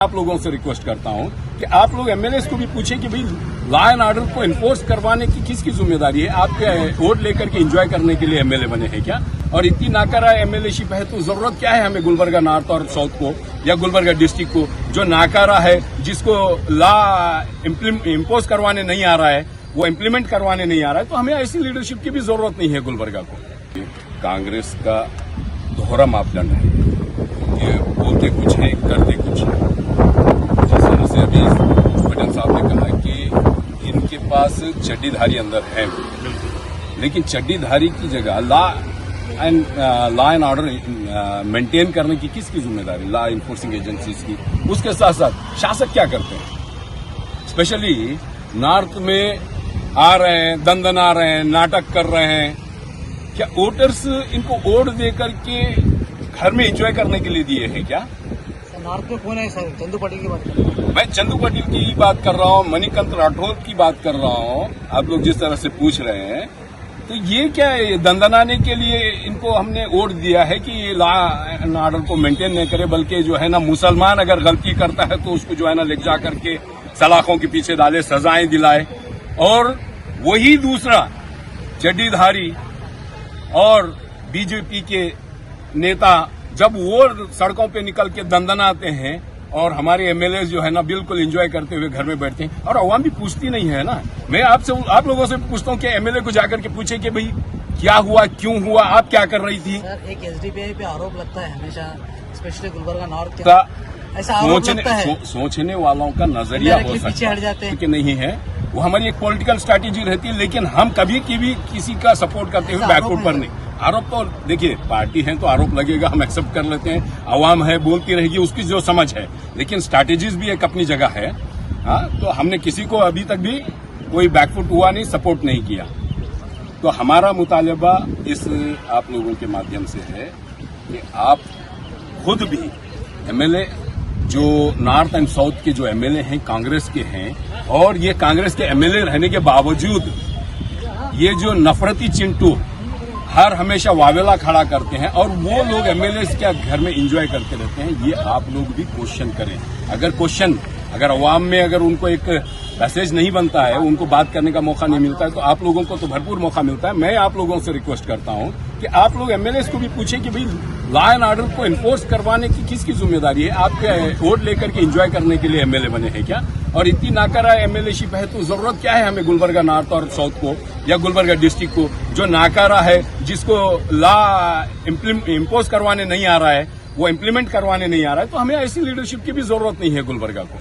आप लोगों से रिक्वेस्ट करता हूं कि आप लोग एमएलए को भी पूछें कि भाई लॉ एंड ऑर्डर को इन्फोर्स करवाने की किसकी जिम्मेदारी है। आप क्या है, वोट लेकर के एंजॉय करने के लिए एमएलए बने हैं क्या? और इतनी नाकारा एमएलएशिप है तो जरूरत क्या है हमें गुलबर्गा नॉर्थ और साउथ को या गुलबर्गा डिस्ट्रिक्ट को, जो नाकारा है, जिसको लॉ इम्पोज करवाने नहीं आ रहा है, वो इम्प्लीमेंट करवाने नहीं आ रहा है, तो हमें ऐसी लीडरशिप की भी जरूरत नहीं है गुलबर्गा को। कांग्रेस का दोहरा मापदंड है, ये बोलते कुछ है करते कुछ है। जैसे अभी पटेल साहब ने कहा कि इनके पास चड्डीधारी अंदर है, लेकिन चड्डीधारी की जगह लॉ एंड ऑर्डर मेंटेन करने की किसकी जिम्मेदारी? लॉ इन्फोर्सिंग एजेंसीज की। उसके साथ साथ शासक क्या करते हैं? स्पेशली नॉर्थ में आ रहे हैं, दंदना रहे हैं, नाटक कर रहे हैं। क्या वोटर्स इनको वोट दे करके घर में एंजॉय करने के लिए दिए हैं क्या? नॉर्थ में कौन है सर? चंदू पाटिल की बात कर रहा हूँ मैं, चंदू पाटिल की बात कर रहा हूँ, मणिकांत राठौर की बात कर रहा हूँ। आप लोग जिस तरह से पूछ रहे हैं, तो ये क्या है, दंदनाने के लिए इनको हमने वोट दिया है कि ये लॉ एंड ऑर्डर को मेंटेन नहीं करे, बल्कि जो है ना, मुसलमान अगर गलती करता है तो उसको जो है ना ले जा करके सलाखों के पीछे डाले, सजाएं दिलाए। और वही दूसरा चड्डीधारी और बीजेपी के नेता जब वो सड़कों पे निकल के दंदनाते हैं और हमारे एमएलए जो है ना बिल्कुल एंजॉय करते हुए घर में बैठते हैं, और अवाम भी पूछती नहीं है ना। मैं आप लोगों से पूछता हूँ कि एमएलए को जाकर के पूछे कि भाई क्या हुआ, क्यों हुआ, आप क्या कर रही थी? सर, एक एसडीपीआई पे आरोप लगता है हमेशा, स्पेशली गुलबर्गा नॉर्थ का ऐसा आरोप लगता है। सोचने वालों का नजरिया हो सकता पीछे हट जाते हैं कि नहीं है, वो हमारी एक पॉलिटिकल स्ट्रैटेजी रहती है, लेकिन हम कभी भी किसी का सपोर्ट करते हुए बैकवर्ड पर नहीं। आरोप तो देखिए, पार्टी है तो आरोप लगेगा, हम एक्सेप्ट कर लेते हैं। आवाम है, बोलती रहेगी, उसकी जो समझ है, लेकिन स्ट्रैटेजीज भी एक अपनी जगह है। हाँ, तो हमने किसी को अभी तक भी कोई बैकफुट हुआ नहीं, सपोर्ट नहीं किया। तो हमारा मुतालबा इस आप लोगों के माध्यम से है कि आप खुद भी एमएलए जो नॉर्थ एंड साउथ के जो एमएलए हैं, कांग्रेस के हैं, और ये कांग्रेस के एमएलए रहने के बावजूद ये जो नफरती चिंटू हर हमेशा वावेला खड़ा करते हैं, और वो लोग एमएलए क्या घर में एंजॉय करते रहते हैं, ये आप लोग भी क्वेश्चन करें। अगर अवाम में अगर उनको एक मैसेज नहीं बनता है, उनको बात करने का मौका नहीं मिलता है, तो आप लोगों को तो भरपूर मौका मिलता है। मैं आप लोगों से रिक्वेस्ट करता हूं कि आप लोग एमएलए को भी पूछें कि भाई लॉ एंड ऑर्डर को इन्फोर्स करवाने की किसकी जिम्मेदारी है। आप क्या है, वोट लेकर के एंजॉय करने के लिए एमएलए बने हैं क्या? और इतनी नाकारा एमएलएशिप है तो जरूरत क्या है हमें गुलबर्गा नॉर्थ और साउथ को या गुलबर्गा डिस्ट्रिक्ट को, जो नाकारा है, जिसको लॉ इम्पोज करवाने नहीं आ रहा है, वो इम्प्लीमेंट करवाने नहीं आ रहा है, तो हमें ऐसी लीडरशिप की भी जरूरत नहीं है गुलबर्गा को।